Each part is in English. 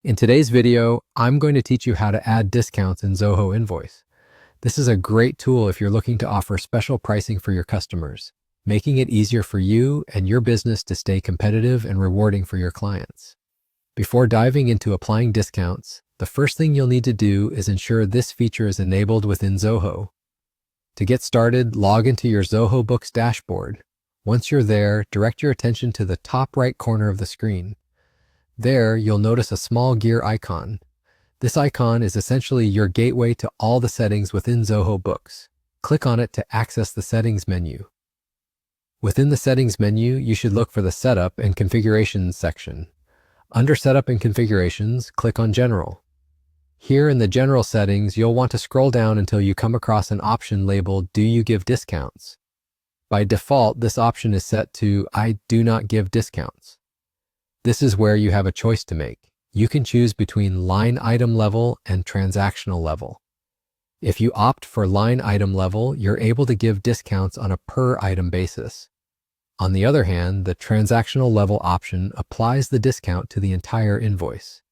In today's video, I'm going to teach you how to add discounts in Zoho Invoice. This is a great tool if you're looking to offer special pricing for your customers, making it easier for you and your business to stay competitive and rewarding for your clients. Before diving into applying discounts, the first thing you'll need to do is ensure this feature is enabled within Zoho. To get started, log into your Zoho Books dashboard. Once you're there, direct your attention to the top right corner of the screen. There, you'll notice a small gear icon. This icon is essentially your gateway to all the settings within Zoho Books. Click on it to access the settings menu. Within the settings menu, you should look for the Setup and Configurations section. Under Setup and Configurations, click on General. Here in the General settings, you'll want to scroll down until you come across an option labeled Do You Give Discounts? By default, this option is set to I do not give discounts. This is where you have a choice to make. You can choose between line item level and transactional level. If you opt for line item level, you're able to give discounts on a per item basis. On the other hand, the transactional level option applies the discount to the entire invoice.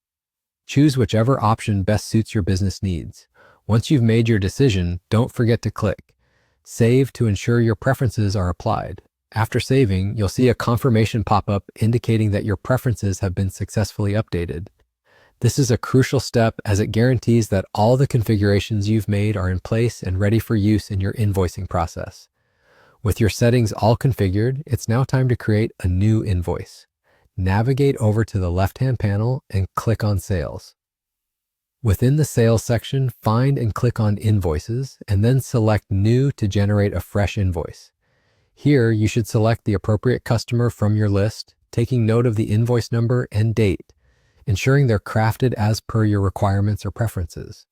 Choose whichever option best suits your business needs. Once you've made your decision, don't forget to click Save to ensure your preferences are applied. After saving, you'll see a confirmation pop up indicating that your preferences have been successfully updated. This is a crucial step as it guarantees that all the configurations you've made are in place and ready for use in your invoicing process. With your settings all configured, it's now time to create a new invoice. Navigate over to the left-hand panel and click on Sales. Within the Sales section, find and click on Invoices, and then select New to generate a fresh invoice. Here, you should select the appropriate customer from your list, taking note of the invoice number and date, ensuring they're crafted as per your requirements or preferences.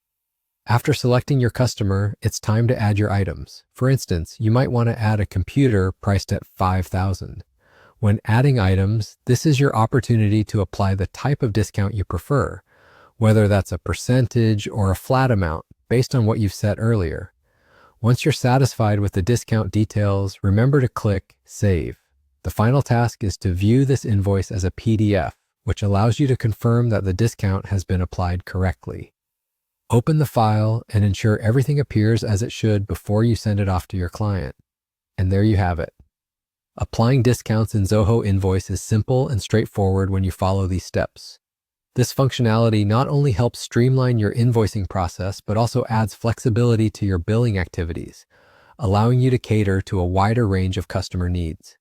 After selecting your customer, it's time to add your items. For instance, you might want to add a computer priced at $5,000. When adding items, this is your opportunity to apply the type of discount you prefer, whether that's a percentage or a flat amount based on what you've set earlier. Once you're satisfied with the discount details, remember to click Save. The final task is to view this invoice as a PDF, which allows you to confirm that the discount has been applied correctly. Open the file and ensure everything appears as it should before you send it off to your client. And there you have it. Applying discounts in Zoho Invoice is simple and straightforward when you follow these steps. This functionality not only helps streamline your invoicing process, but also adds flexibility to your billing activities, allowing you to cater to a wider range of customer needs.